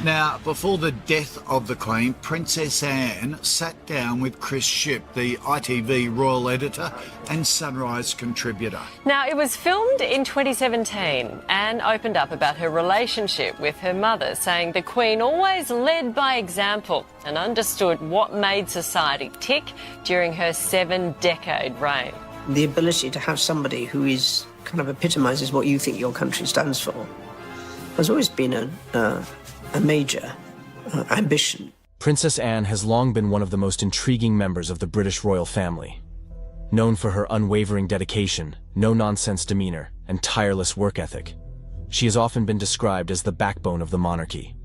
Now, before the death of the Queen, Princess Anne sat down with Chris Shipp, the ITV royal editor and Sunrise contributor. Now, it was filmed in 2017. Anne opened up about her relationship with her mother, saying the Queen always led by example and understood what made society tick during her 7-decade reign. The ability to have somebody who is kind of epitomises what you think your country stands for has always been a major ambition. Princess Anne has long been one of the most intriguing members of the British royal family. Known for her unwavering dedication, no-nonsense demeanor, and tireless work ethic, she has often been described as the backbone of the monarchy.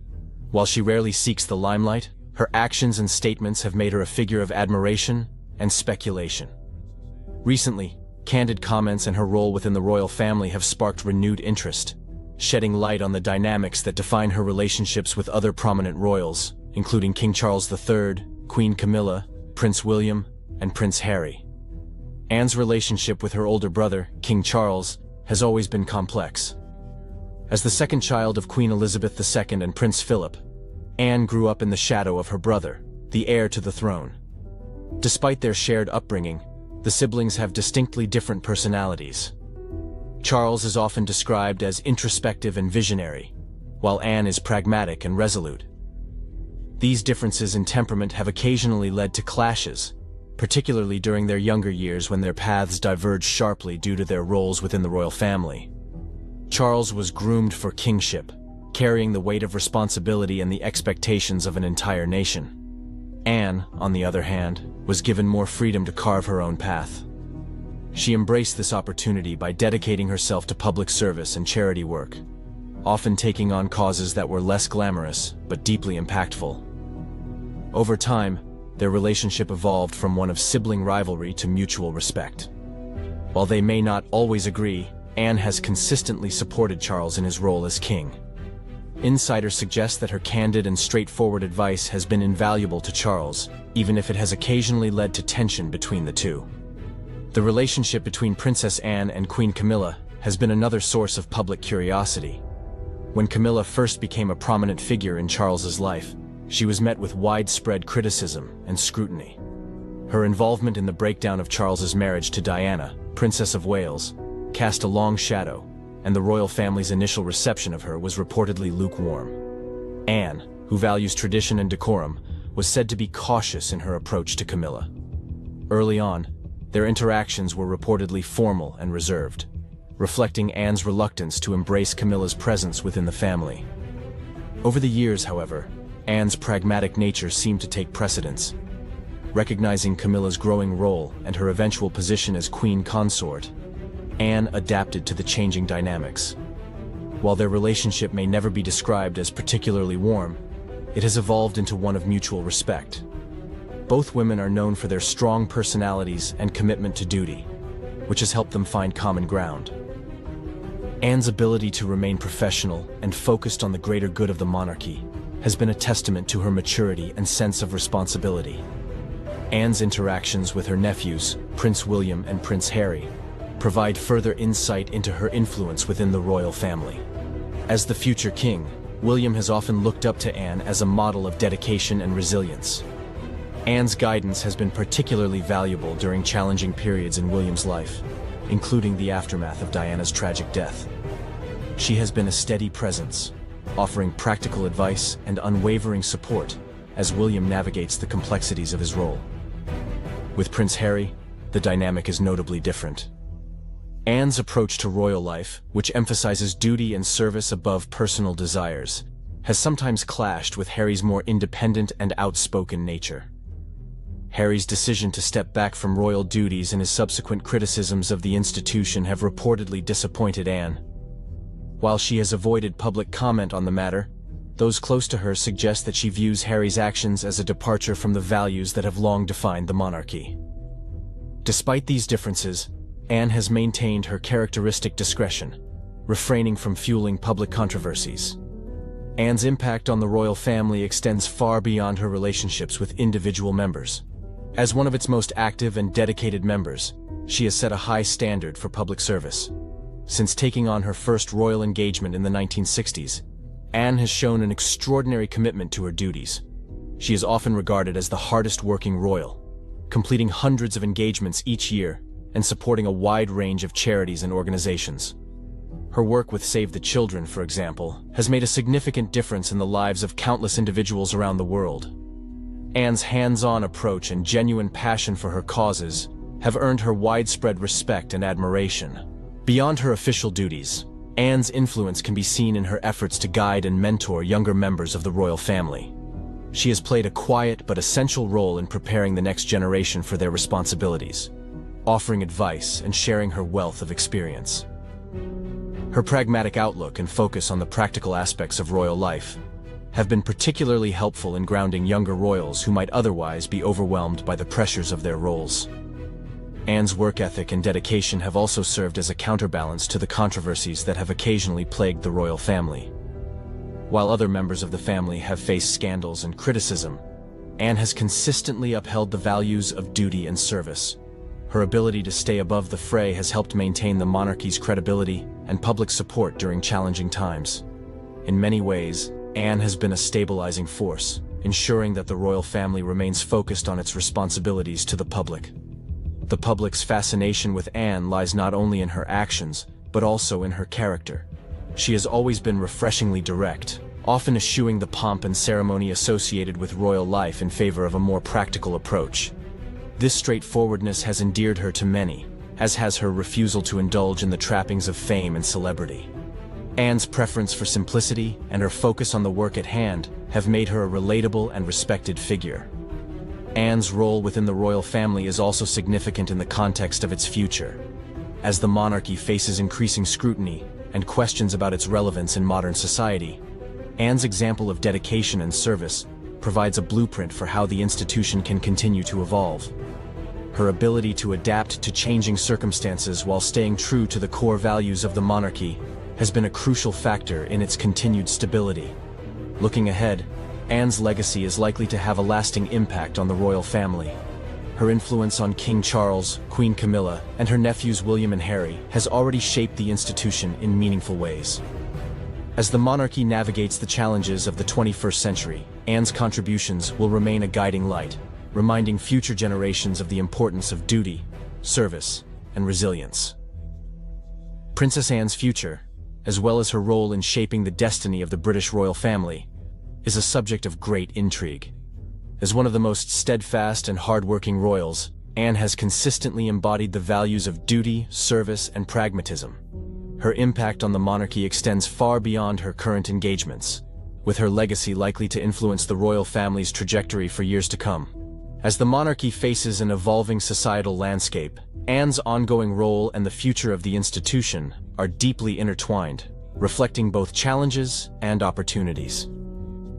While she rarely seeks the limelight, her actions and statements have made her a figure of admiration and speculation. Recently, candid comments and her role within the royal family have sparked renewed interest, shedding light on the dynamics that define her relationships with other prominent royals, including King Charles III, Queen Camilla, Prince William, and Prince Harry. Anne's relationship with her older brother, King Charles, has always been complex. As the second child of Queen Elizabeth II and Prince Philip, Anne grew up in the shadow of her brother, the heir to the throne. Despite their shared upbringing, the siblings have distinctly different personalities. Charles is often described as introspective and visionary, while Anne is pragmatic and resolute. These differences in temperament have occasionally led to clashes, particularly during their younger years when their paths diverged sharply due to their roles within the royal family. Charles was groomed for kingship, carrying the weight of responsibility and the expectations of an entire nation. Anne, on the other hand, was given more freedom to carve her own path. She embraced this opportunity by dedicating herself to public service and charity work, often taking on causes that were less glamorous but deeply impactful. Over time, their relationship evolved from one of sibling rivalry to mutual respect. While they may not always agree, Anne has consistently supported Charles in his role as king. Insiders suggest that her candid and straightforward advice has been invaluable to Charles, even if it has occasionally led to tension between the two. The relationship between Princess Anne and Queen Camilla has been another source of public curiosity. When Camilla first became a prominent figure in Charles's life, she was met with widespread criticism and scrutiny. Her involvement in the breakdown of Charles's marriage to Diana, Princess of Wales, cast a long shadow, and the royal family's initial reception of her was reportedly lukewarm. Anne, who values tradition and decorum, was said to be cautious in her approach to Camilla. Early on, their interactions were reportedly formal and reserved, reflecting Anne's reluctance to embrace Camilla's presence within the family. Over the years, however, Anne's pragmatic nature seemed to take precedence. Recognizing Camilla's growing role and her eventual position as queen consort, Anne adapted to the changing dynamics. While their relationship may never be described as particularly warm, it has evolved into one of mutual respect. Both women are known for their strong personalities and commitment to duty, which has helped them find common ground. Anne's ability to remain professional and focused on the greater good of the monarchy has been a testament to her maturity and sense of responsibility. Anne's interactions with her nephews, Prince William and Prince Harry, provide further insight into her influence within the royal family. As the future king, William has often looked up to Anne as a model of dedication and resilience. Anne's guidance has been particularly valuable during challenging periods in William's life, including the aftermath of Diana's tragic death. She has been a steady presence, offering practical advice and unwavering support as William navigates the complexities of his role. With Prince Harry, the dynamic is notably different. Anne's approach to royal life, which emphasizes duty and service above personal desires, has sometimes clashed with Harry's more independent and outspoken nature. Harry's decision to step back from royal duties and his subsequent criticisms of the institution have reportedly disappointed Anne. While she has avoided public comment on the matter, those close to her suggest that she views Harry's actions as a departure from the values that have long defined the monarchy. Despite these differences, Anne has maintained her characteristic discretion, refraining from fueling public controversies. Anne's impact on the royal family extends far beyond her relationships with individual members. As one of its most active and dedicated members, she has set a high standard for public service. Since taking on her first royal engagement in the 1960s, Anne has shown an extraordinary commitment to her duties. She is often regarded as the hardest working royal, completing hundreds of engagements each year and supporting a wide range of charities and organizations. Her work with Save the Children, for example, has made a significant difference in the lives of countless individuals around the world. Anne's hands-on approach and genuine passion for her causes have earned her widespread respect and admiration. Beyond her official duties, Anne's influence can be seen in her efforts to guide and mentor younger members of the royal family. She has played a quiet but essential role in preparing the next generation for their responsibilities, offering advice and sharing her wealth of experience. Her pragmatic outlook and focus on the practical aspects of royal life have been particularly helpful in grounding younger royals who might otherwise be overwhelmed by the pressures of their roles. Anne's work ethic and dedication have also served as a counterbalance to the controversies that have occasionally plagued the royal family. While other members of the family have faced scandals and criticism, Anne has consistently upheld the values of duty and service. Her ability to stay above the fray has helped maintain the monarchy's credibility and public support during challenging times. In many ways, Anne has been a stabilizing force, ensuring that the royal family remains focused on its responsibilities to the public. The public's fascination with Anne lies not only in her actions, but also in her character. She has always been refreshingly direct, often eschewing the pomp and ceremony associated with royal life in favor of a more practical approach. This straightforwardness has endeared her to many, as has her refusal to indulge in the trappings of fame and celebrity. Anne's preference for simplicity and her focus on the work at hand have made her a relatable and respected figure. Anne's role within the royal family is also significant in the context of its future. As the monarchy faces increasing scrutiny and questions about its relevance in modern society, Anne's example of dedication and service provides a blueprint for how the institution can continue to evolve. Her ability to adapt to changing circumstances while staying true to the core values of the monarchy has been a crucial factor in its continued stability. Looking ahead, Anne's legacy is likely to have a lasting impact on the royal family. Her influence on King Charles, Queen Camilla, and her nephews William and Harry has already shaped the institution in meaningful ways. As the monarchy navigates the challenges of the 21st century, Anne's contributions will remain a guiding light, reminding future generations of the importance of duty, service, and resilience. Princess Anne's future, as well as her role in shaping the destiny of the British royal family, is a subject of great intrigue. As one of the most steadfast and hard-working royals, Anne has consistently embodied the values of duty, service, and pragmatism. Her impact on the monarchy extends far beyond her current engagements, with her legacy likely to influence the royal family's trajectory for years to come. As the monarchy faces an evolving societal landscape, Anne's ongoing role and the future of the institution are deeply intertwined, reflecting both challenges and opportunities.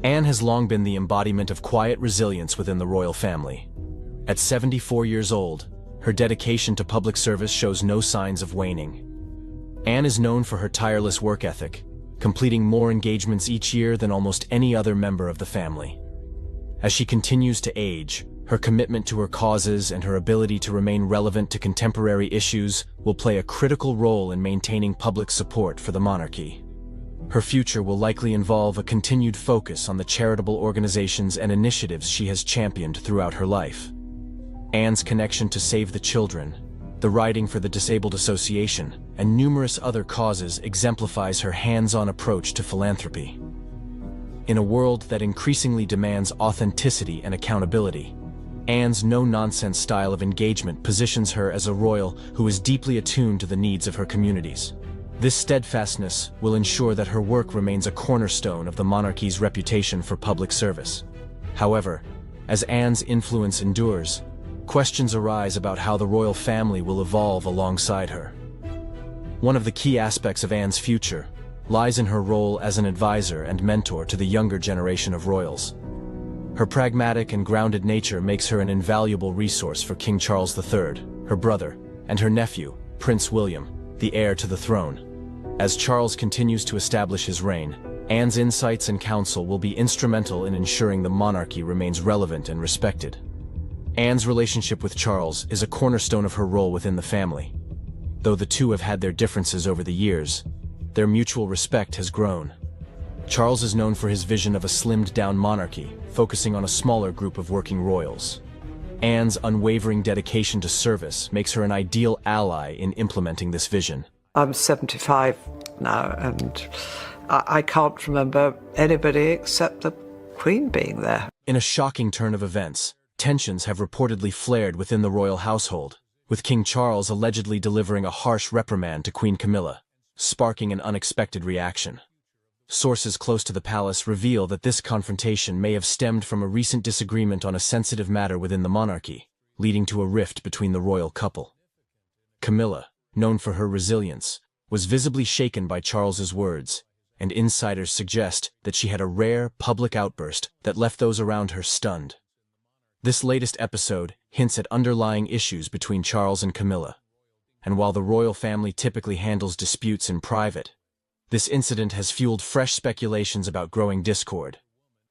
Anne has long been the embodiment of quiet resilience within the royal family. At 74 years old, her dedication to public service shows no signs of waning. Anne is known for her tireless work ethic, completing more engagements each year than almost any other member of the family. As she continues to age, her commitment to her causes and her ability to remain relevant to contemporary issues will play a critical role in maintaining public support for the monarchy. Her future will likely involve a continued focus on the charitable organizations and initiatives she has championed throughout her life. Anne's connection to Save the Children, the Riding for the Disabled Association, and numerous other causes exemplifies her hands-on approach to philanthropy. In a world that increasingly demands authenticity and accountability, Anne's no-nonsense style of engagement positions her as a royal who is deeply attuned to the needs of her communities. This steadfastness will ensure that her work remains a cornerstone of the monarchy's reputation for public service. However, as Anne's influence endures, questions arise about how the royal family will evolve alongside her. One of the key aspects of Anne's future lies in her role as an advisor and mentor to the younger generation of royals. Her pragmatic and grounded nature makes her an invaluable resource for King Charles III, her brother, and her nephew, Prince William, the heir to the throne. As Charles continues to establish his reign, Anne's insights and counsel will be instrumental in ensuring the monarchy remains relevant and respected. Anne's relationship with Charles is a cornerstone of her role within the family. Though the two have had their differences over the years, their mutual respect has grown. Charles is known for his vision of a slimmed-down monarchy, focusing on a smaller group of working royals. Anne's unwavering dedication to service makes her an ideal ally in implementing this vision. I'm 75 now, and I can't remember anybody except the Queen being there. In a shocking turn of events, tensions have reportedly flared within the royal household, with King Charles allegedly delivering a harsh reprimand to Queen Camilla, sparking an unexpected reaction. Sources close to the palace reveal that this confrontation may have stemmed from a recent disagreement on a sensitive matter within the monarchy, leading to a rift between the royal couple. Camilla, known for her resilience, was visibly shaken by Charles's words, and insiders suggest that she had a rare public outburst that left those around her stunned. This latest episode hints at underlying issues between Charles and Camilla, and while the royal family typically handles disputes in private, this incident has fueled fresh speculations about growing discord.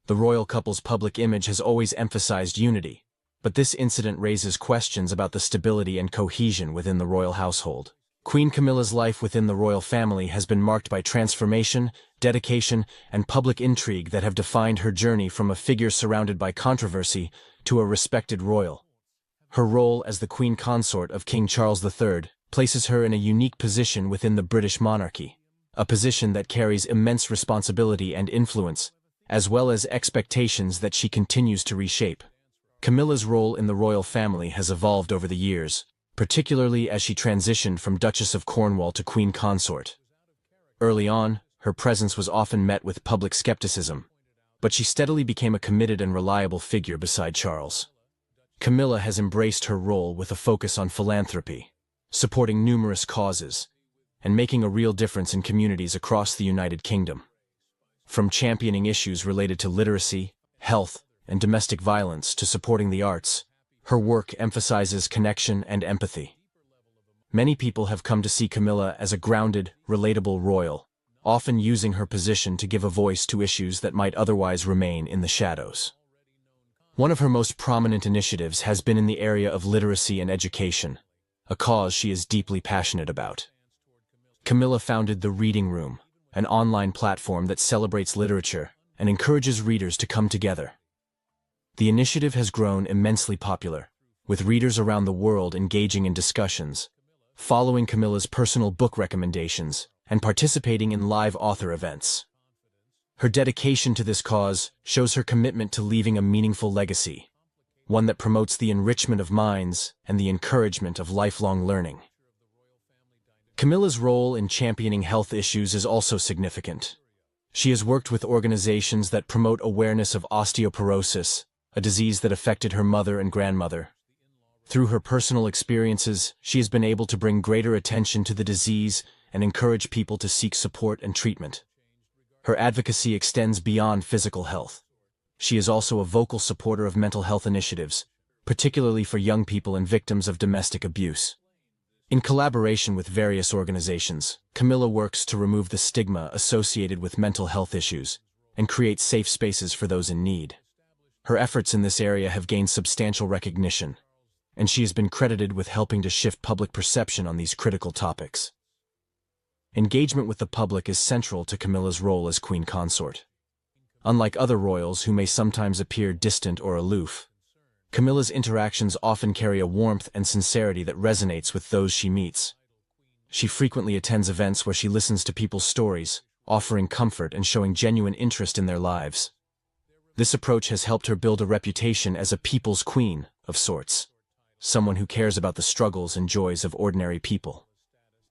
The royal couple's public image has always emphasized unity, but this incident raises questions about the stability and cohesion within the royal household. Queen Camilla's life within the royal family has been marked by transformation, dedication, and public intrigue that have defined her journey from a figure surrounded by controversy to a respected royal. Her role as the queen consort of King Charles III places her in a unique position within the British monarchy, a position that carries immense responsibility and influence, as well as expectations that she continues to reshape. Camilla's role in the royal family has evolved over the years, particularly as she transitioned from Duchess of Cornwall to Queen Consort. Early on, her presence was often met with public skepticism, but she steadily became a committed and reliable figure beside Charles. Camilla has embraced her role with a focus on philanthropy, supporting numerous causes, and making a real difference in communities across the United Kingdom. From championing issues related to literacy, health, and domestic violence to supporting the arts, her work emphasizes connection and empathy. Many people have come to see Camilla as a grounded, relatable royal, often using her position to give a voice to issues that might otherwise remain in the shadows. One of her most prominent initiatives has been in the area of literacy and education, a cause she is deeply passionate about. Camilla founded the Reading Room, an online platform that celebrates literature and encourages readers to come together. The initiative has grown immensely popular, with readers around the world engaging in discussions, following Camilla's personal book recommendations, and participating in live author events. Her dedication to this cause shows her commitment to leaving a meaningful legacy, one that promotes the enrichment of minds and the encouragement of lifelong learning. Camilla's role in championing health issues is also significant. She has worked with organizations that promote awareness of osteoporosis, a disease that affected her mother and grandmother. Through her personal experiences, she has been able to bring greater attention to the disease and encourage people to seek support and treatment. Her advocacy extends beyond physical health. She is also a vocal supporter of mental health initiatives, particularly for young people and victims of domestic abuse. In collaboration with various organizations, Camilla works to remove the stigma associated with mental health issues and create safe spaces for those in need. Her efforts in this area have gained substantial recognition, and she has been credited with helping to shift public perception on these critical topics. Engagement with the public is central to Camilla's role as queen consort. Unlike other royals who may sometimes appear distant or aloof, Camilla's interactions often carry a warmth and sincerity that resonates with those she meets. She frequently attends events where she listens to people's stories, offering comfort and showing genuine interest in their lives. This approach has helped her build a reputation as a people's queen, of sorts, someone who cares about the struggles and joys of ordinary people.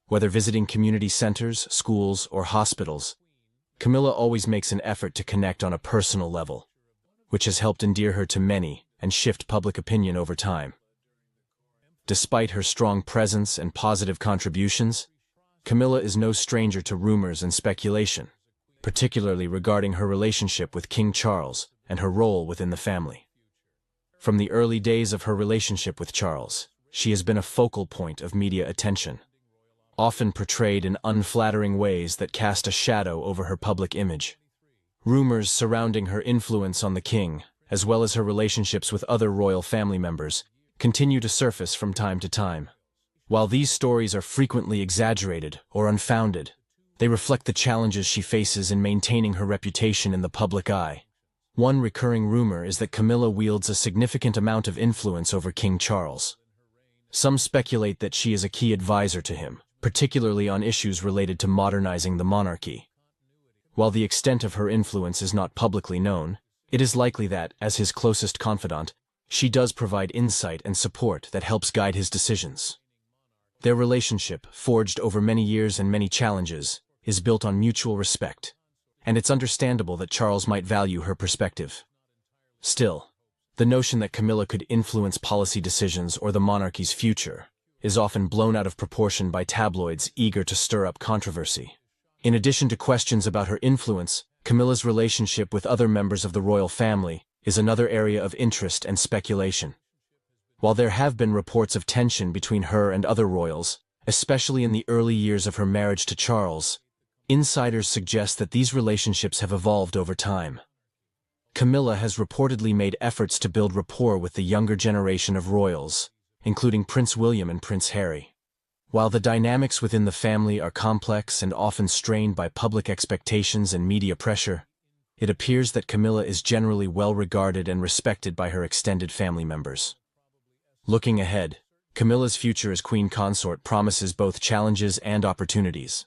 Whether visiting community centers, schools, or hospitals, Camilla always makes an effort to connect on a personal level, which has helped endear her to many and shift public opinion over time. Despite her strong presence and positive contributions, Camilla is no stranger to rumors and speculation, particularly regarding her relationship with King Charles and her role within the family. From the early days of her relationship with Charles, she has been a focal point of media attention, often portrayed in unflattering ways that cast a shadow over her public image. Rumors surrounding her influence on the king, as well as her relationships with other royal family members, continue to surface from time to time. While these stories are frequently exaggerated or unfounded, They reflect the challenges she faces in maintaining her reputation in the public eye. One recurring rumor is that Camilla wields a significant amount of influence over King Charles. Some speculate that she is a key advisor to him, particularly on issues related to modernizing the monarchy. While the extent of her influence is not publicly known, it is likely that, as his closest confidant, she does provide insight and support that helps guide his decisions. Their relationship, forged over many years and many challenges, is built on mutual respect, and it's understandable that Charles might value her perspective. Still, the notion that Camilla could influence policy decisions or the monarchy's future is often blown out of proportion by tabloids eager to stir up controversy. In addition to questions about her influence, Camilla's relationship with other members of the royal family is another area of interest and speculation. While there have been reports of tension between her and other royals, especially in the early years of her marriage to Charles, insiders suggest that these relationships have evolved over time. Camilla has reportedly made efforts to build rapport with the younger generation of royals, including Prince William and Prince Harry. While the dynamics within the family are complex and often strained by public expectations and media pressure, it appears that Camilla is generally well regarded and respected by her extended family members. Looking ahead, Camilla's future as queen consort promises both challenges and opportunities.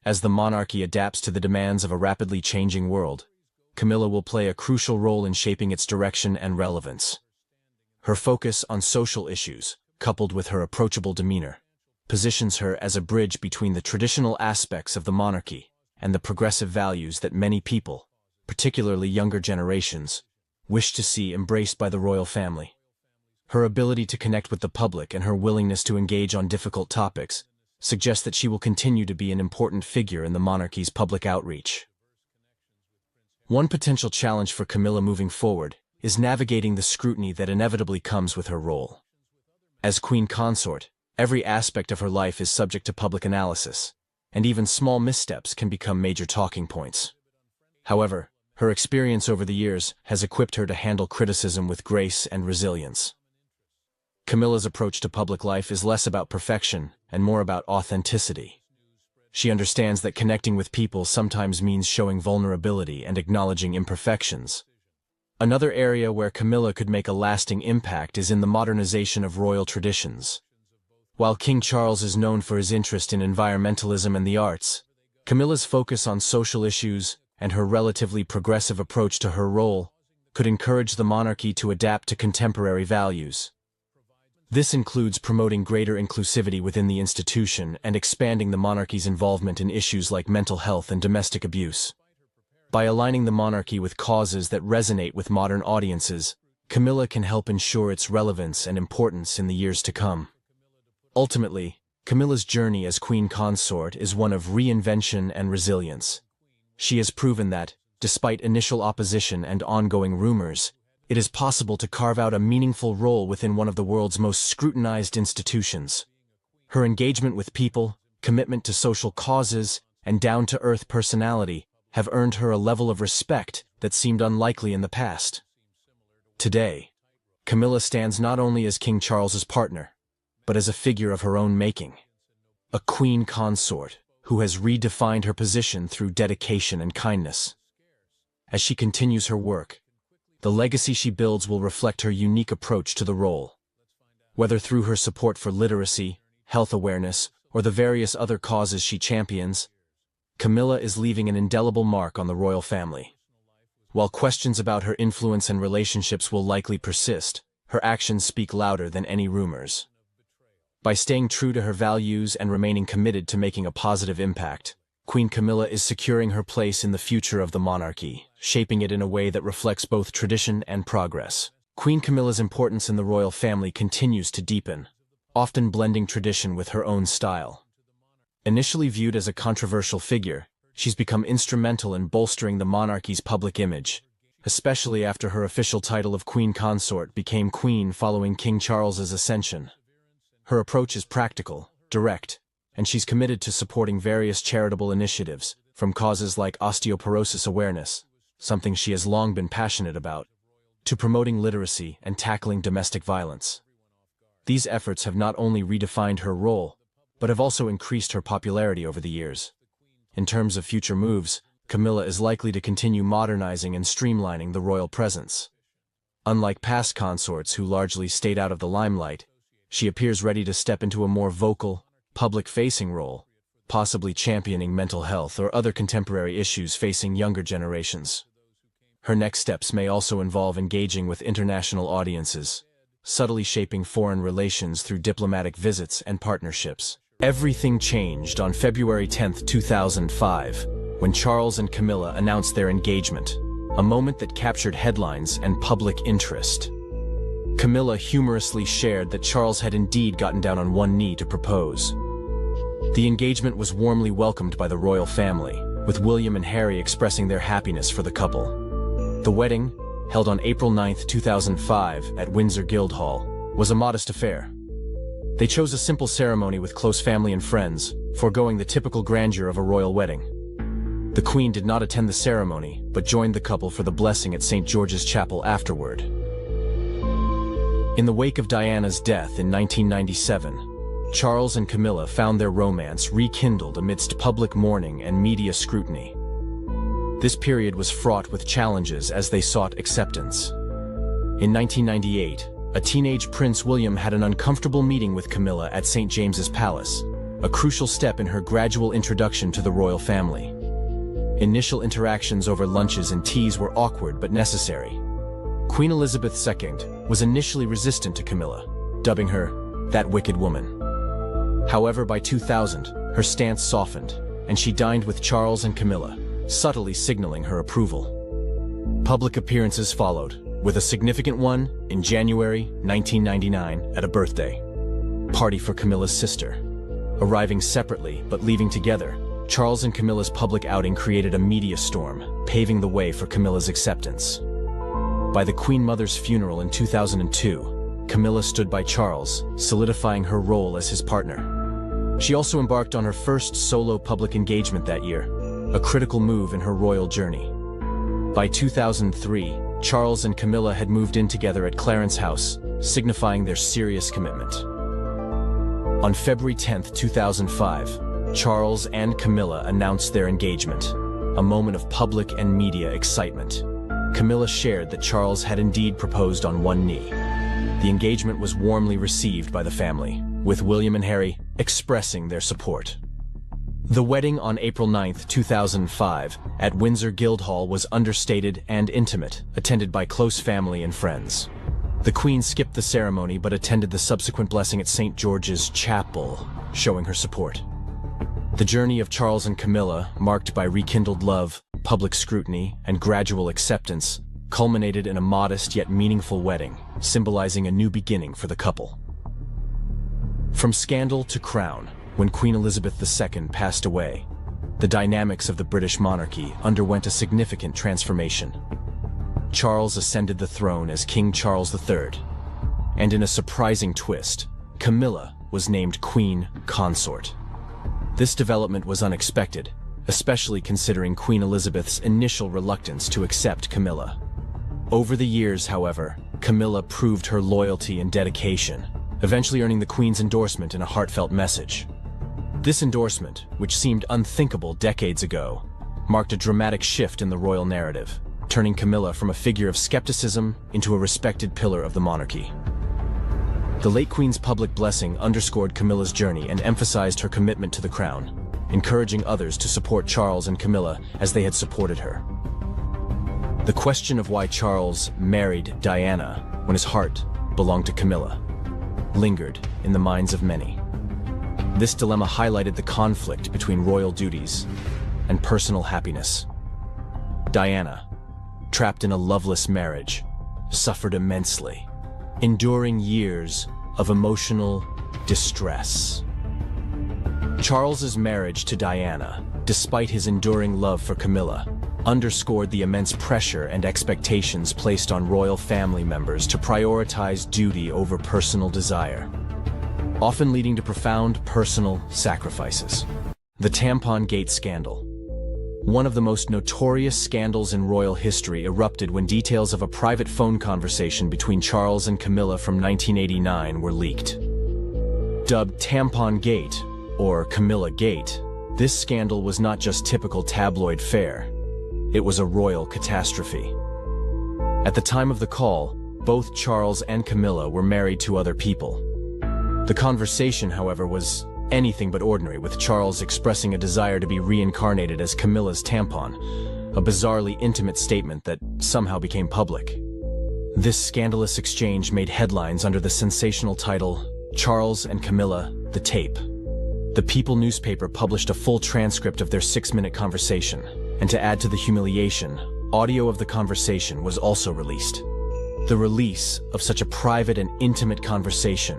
As the monarchy adapts to the demands of a rapidly changing world, Camilla will play a crucial role in shaping its direction and relevance. Her focus on social issues, coupled with her approachable demeanor, positions her as a bridge between the traditional aspects of the monarchy and the progressive values that many people, particularly younger generations, wish to see embraced by the royal family. Her ability to connect with the public and her willingness to engage on difficult topics suggest that she will continue to be an important figure in the monarchy's public outreach. One potential challenge for Camilla moving forward is navigating the scrutiny that inevitably comes with her role. As queen consort, every aspect of her life is subject to public analysis, and even small missteps can become major talking points. However, her experience over the years has equipped her to handle criticism with grace and resilience. Camilla's approach to public life is less about perfection and more about authenticity. She understands that connecting with people sometimes means showing vulnerability and acknowledging imperfections. Another area where Camilla could make a lasting impact is in the modernization of royal traditions. While King Charles is known for his interest in environmentalism and the arts, Camilla's focus on social issues and her relatively progressive approach to her role could encourage the monarchy to adapt to contemporary values. This includes promoting greater inclusivity within the institution and expanding the monarchy's involvement in issues like mental health and domestic abuse. By aligning the monarchy with causes that resonate with modern audiences, Camilla can help ensure its relevance and importance in the years to come. Ultimately, Camilla's journey as queen consort is one of reinvention and resilience. She has proven that, despite initial opposition and ongoing rumors, it is possible to carve out a meaningful role within one of the world's most scrutinized institutions. Her engagement with people, commitment to social causes, and down-to-earth personality have earned her a level of respect that seemed unlikely in the past. Today, Camilla stands not only as King Charles's partner, but as a figure of her own making. A queen consort who has redefined her position through dedication and kindness. As she continues her work, the legacy she builds will reflect her unique approach to the role. Whether through her support for literacy, health awareness, or the various other causes she champions, Camilla is leaving an indelible mark on the royal family. While questions about her influence and relationships will likely persist, her actions speak louder than any rumors. By staying true to her values and remaining committed to making a positive impact, Queen Camilla is securing her place in the future of the monarchy, shaping it in a way that reflects both tradition and progress. Queen Camilla's importance in the royal family continues to deepen, often blending tradition with her own style. Initially viewed as a controversial figure, she's become instrumental in bolstering the monarchy's public image, especially after her official title of queen consort became queen following King Charles's ascension. Her approach is practical, direct, and she's committed to supporting various charitable initiatives, from causes like osteoporosis awareness, something she has long been passionate about, to promoting literacy and tackling domestic violence. These efforts have not only redefined her role, but have also increased her popularity over the years. In terms of future moves, Camilla is likely to continue modernizing and streamlining the royal presence. Unlike past consorts who largely stayed out of the limelight, she appears ready to step into a more vocal, public-facing role, possibly championing mental health or other contemporary issues facing younger generations. Her next steps may also involve engaging with international audiences, subtly shaping foreign relations through diplomatic visits and partnerships. Everything changed on February 10, 2005, when Charles and Camilla announced their engagement, a moment that captured headlines and public interest. Camilla humorously shared that Charles had indeed gotten down on one knee to propose. The engagement was warmly welcomed by the royal family, with William and Harry expressing their happiness for the couple. The wedding, held on April 9, 2005, at Windsor Guildhall, was a modest affair. They chose a simple ceremony with close family and friends, foregoing the typical grandeur of a royal wedding. The Queen did not attend the ceremony, but joined the couple for the blessing at St. George's Chapel afterward. In the wake of Diana's death in 1997, Charles and Camilla found their romance rekindled amidst public mourning and media scrutiny. This period was fraught with challenges as they sought acceptance. In 1998, a teenage Prince William had an uncomfortable meeting with Camilla at St. James's Palace, a crucial step in her gradual introduction to the royal family. Initial interactions over lunches and teas were awkward but necessary. Queen Elizabeth II was initially resistant to Camilla, dubbing her "that wicked woman." However, by 2000, her stance softened, and she dined with Charles and Camilla, subtly signaling her approval. Public appearances followed, with a significant one in January 1999 at a birthday party for Camilla's sister. Arriving separately but leaving together, Charles and Camilla's public outing created a media storm, paving the way for Camilla's acceptance. By the Queen Mother's funeral in 2002, Camilla stood by Charles, solidifying her role as his partner. She also embarked on her first solo public engagement that year, a critical move in her royal journey. By 2003, Charles and Camilla had moved in together at Clarence House, signifying their serious commitment. On February 10, 2005, Charles and Camilla announced their engagement, a moment of public and media excitement. Camilla shared that Charles had indeed proposed on one knee. The engagement was warmly received by the family, with William and Harry expressing their support. The wedding on April 9, 2005, at Windsor Guildhall was understated and intimate, attended by close family and friends. The Queen skipped the ceremony but attended the subsequent blessing at St. George's Chapel, showing her support. The journey of Charles and Camilla, marked by rekindled love, public scrutiny, and gradual acceptance, culminated in a modest yet meaningful wedding, symbolizing a new beginning for the couple. From scandal to crown, when Queen Elizabeth II passed away, the dynamics of the British monarchy underwent a significant transformation. Charles ascended the throne as King Charles III, and in a surprising twist, Camilla was named Queen Consort. This development was unexpected, especially considering Queen Elizabeth's initial reluctance to accept Camilla. Over the years, however, Camilla proved her loyalty and dedication, eventually earning the Queen's endorsement in a heartfelt message. This endorsement, which seemed unthinkable decades ago, marked a dramatic shift in the royal narrative, turning Camilla from a figure of skepticism into a respected pillar of the monarchy. The late Queen's public blessing underscored Camilla's journey and emphasized her commitment to the crown, encouraging others to support Charles and Camilla as they had supported her. The question of why Charles married Diana when his heart belonged to Camilla lingered in the minds of many. This dilemma highlighted the conflict between royal duties and personal happiness. Diana, trapped in a loveless marriage, suffered immensely, enduring years of emotional distress. Charles's marriage to Diana, despite his enduring love for Camilla, underscored the immense pressure and expectations placed on royal family members to prioritize duty over personal desire, often leading to profound personal sacrifices. The Tampon Gate scandal. One of the most notorious scandals in royal history erupted when details of a private phone conversation between Charles and Camilla from 1989 were leaked. Dubbed Tampon Gate, or Camilla Gate, This scandal was not just typical tabloid fare. It was a royal catastrophe. At the time of the call, both Charles and Camilla were married to other people. The conversation, however, was anything but ordinary, with Charles expressing a desire to be reincarnated as Camilla's tampon, a bizarrely intimate statement that somehow became public. This scandalous exchange made headlines under the sensational title, "Charles and Camilla, the Tape." The People newspaper published a full transcript of their 6-minute conversation, and to add to the humiliation, audio of the conversation was also released. The release of such a private and intimate conversation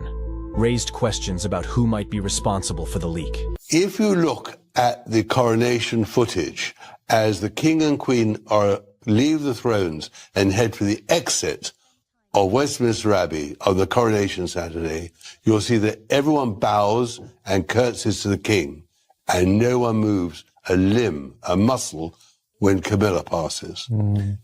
raised questions about who might be responsible for the leak. If you look at the coronation footage as the King and Queen leave the thrones and head for the exit of Westminster Abbey on the coronation Saturday, you'll see that everyone bows and curtsies to the King, and no one moves a limb, a muscle, when Camilla passes.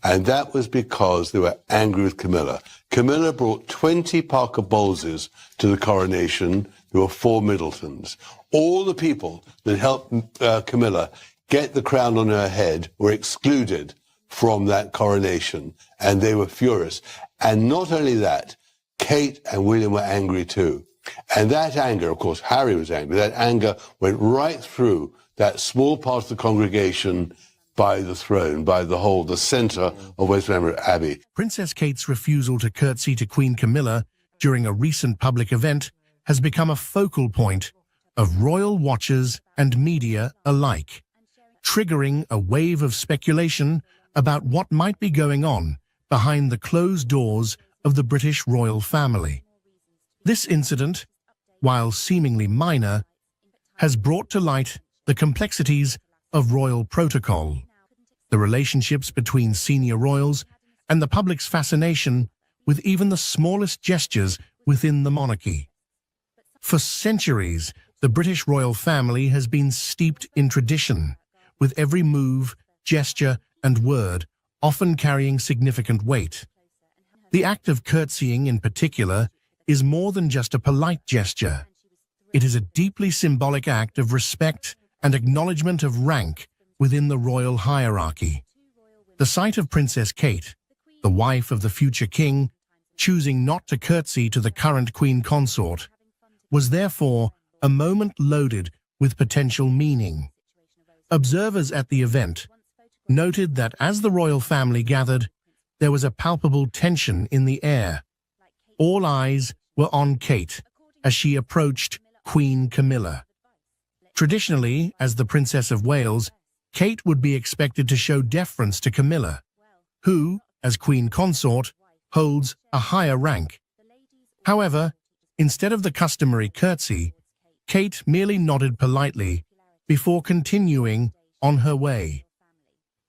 And that was because they were angry with Camilla. Camilla brought 20 Parker Bowleses to the coronation. There were 4 Middletons. All the people that helped Camilla get the crown on her head were excluded from that coronation, and they were furious. And not only that, Kate and William were angry too. And that anger, of course, Harry was angry, that anger went right through that small part of the congregation by the throne, by the centre of Westminster Abbey. Princess Kate's refusal to curtsy to Queen Camilla during a recent public event has become a focal point of royal watchers and media alike, triggering a wave of speculation about what might be going on behind the closed doors of the British royal family. This incident, while seemingly minor, has brought to light the complexities of royal protocol, the relationships between senior royals, and the public's fascination with even the smallest gestures within the monarchy. For centuries, the British royal family has been steeped in tradition, with every move, gesture, and word often carrying significant weight. The act of curtsying in particular is more than just a polite gesture. It is a deeply symbolic act of respect and acknowledgement of rank within the royal hierarchy. The sight of Princess Kate, the wife of the future king, choosing not to curtsy to the current queen consort, was therefore a moment loaded with potential meaning. Observers at the event noted that as the royal family gathered, there was a palpable tension in the air. All eyes were on Kate as she approached Queen Camilla. Traditionally, as the Princess of Wales, Kate would be expected to show deference to Camilla, who, as queen consort, holds a higher rank. However, instead of the customary curtsy, Kate merely nodded politely before continuing on her way.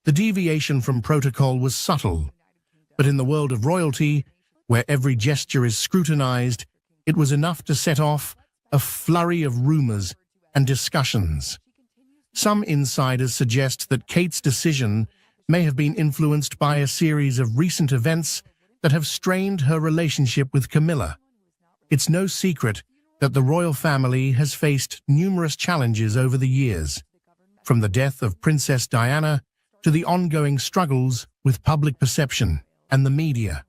The deviation from protocol was subtle, but in the world of royalty, where every gesture is scrutinized, it was enough to set off a flurry of rumors and discussions. Some insiders suggest that Kate's decision may have been influenced by a series of recent events that have strained her relationship with Camilla. It's no secret that the royal family has faced numerous challenges over the years, from the death of Princess Diana to the ongoing struggles with public perception and the media.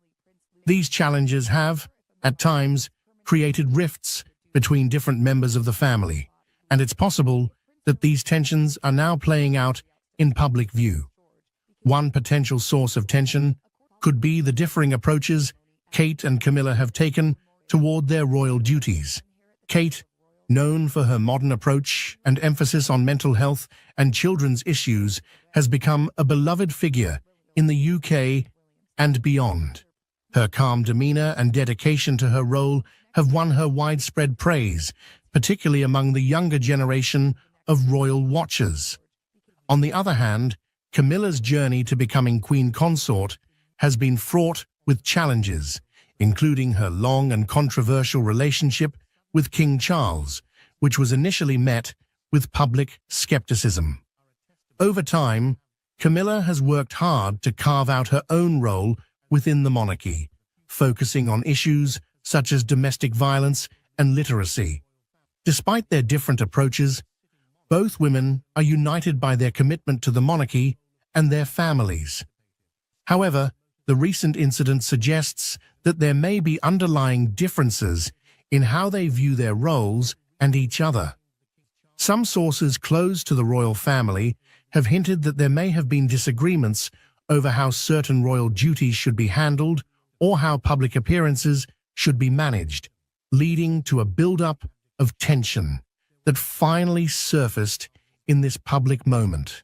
These challenges have, at times, created rifts between different members of the family, and it's possible that these tensions are now playing out in public view. One potential source of tension could be the differing approaches Kate and Camilla have taken toward their royal duties. Kate, known for her modern approach and emphasis on mental health and children's issues, has become a beloved figure in the UK and beyond. Her calm demeanor and dedication to her role have won her widespread praise, particularly among the younger generation of royal watchers. On the other hand, Camilla's journey to becoming queen consort has been fraught with challenges, including her long and controversial relationship with King Charles, which was initially met with public skepticism. Over time, Camilla has worked hard to carve out her own role within the monarchy, focusing on issues such as domestic violence and literacy. Despite their different approaches, Both women are united by their commitment to the monarchy and their families. However, the recent incident suggests that there may be underlying differences in how they view their roles and each other. Some sources close to the royal family have hinted that there may have been disagreements over how certain royal duties should be handled or how public appearances should be managed, leading to a build-up of tension that finally surfaced in this public moment.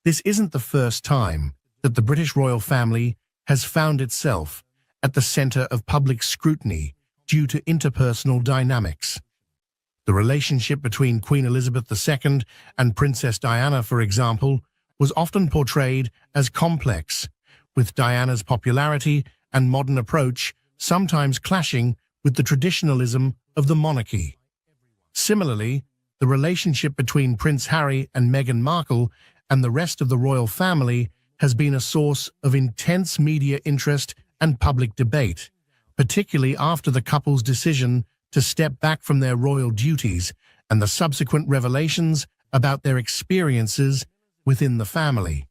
This isn't the first time that the British royal family has found itself at the center of public scrutiny due to interpersonal dynamics. The relationship between Queen Elizabeth II and Princess Diana, for example, was often portrayed as complex, with Diana's popularity and modern approach sometimes clashing with the traditionalism of the monarchy. Similarly, the relationship between Prince Harry and Meghan Markle and the rest of the royal family has been a source of intense media interest and public debate, particularly after the couple's decision to step back from their royal duties and the subsequent revelations about their experiences within the family.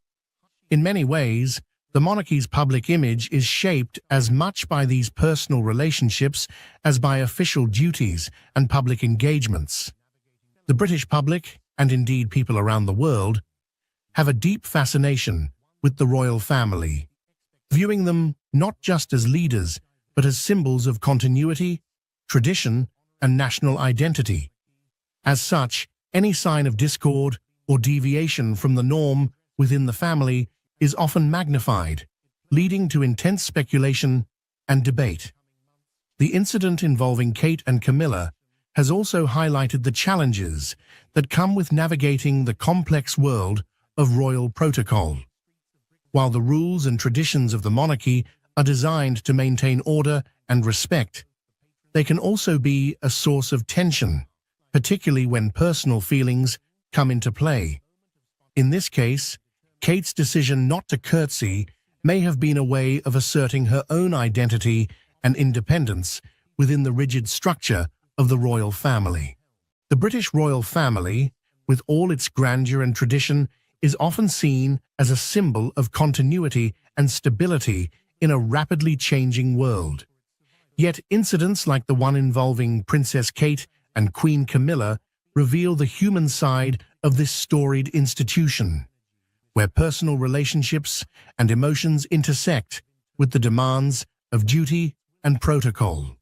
In many ways, the monarchy's public image is shaped as much by these personal relationships as by official duties and public engagements. The British public, and indeed people around the world, have a deep fascination with the royal family, viewing them not just as leaders, but as symbols of continuity, tradition, and national identity. As such, any sign of discord or deviation from the norm within the family is often magnified, leading to intense speculation and debate. The incident involving Kate and Camilla has also highlighted the challenges that come with navigating the complex world of royal protocol. While the rules and traditions of the monarchy are designed to maintain order and respect, they can also be a source of tension, particularly when personal feelings come into play. In this case, Kate's decision not to curtsy may have been a way of asserting her own identity and independence within the rigid structure of the royal family. The British royal family, with all its grandeur and tradition, is often seen as a symbol of continuity and stability in a rapidly changing world. Yet incidents like the one involving Princess Kate and Queen Camilla reveal the human side of this storied institution, where personal relationships and emotions intersect with the demands of duty and protocol.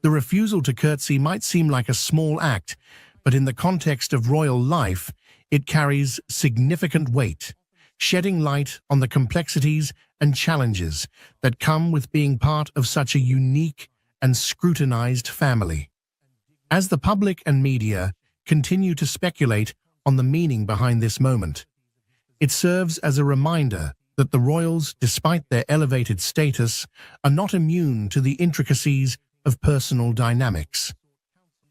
The refusal to curtsy might seem like a small act, but in the context of royal life, it carries significant weight, shedding light on the complexities and challenges that come with being part of such a unique and scrutinized family. As the public and media continue to speculate on the meaning behind this moment, it serves as a reminder that the royals, despite their elevated status, are not immune to the intricacies of personal dynamics.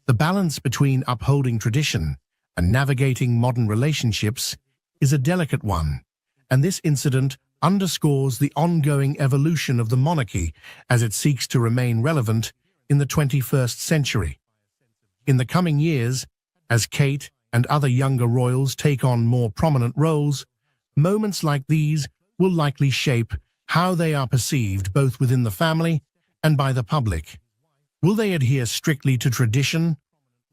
The balance between upholding tradition and navigating modern relationships is a delicate one, and this incident underscores the ongoing evolution of the monarchy as it seeks to remain relevant in the 21st century. In the coming years, as Kate and other younger royals take on more prominent roles, moments like these will likely shape how they are perceived both within the family and by the public. Will they adhere strictly to tradition,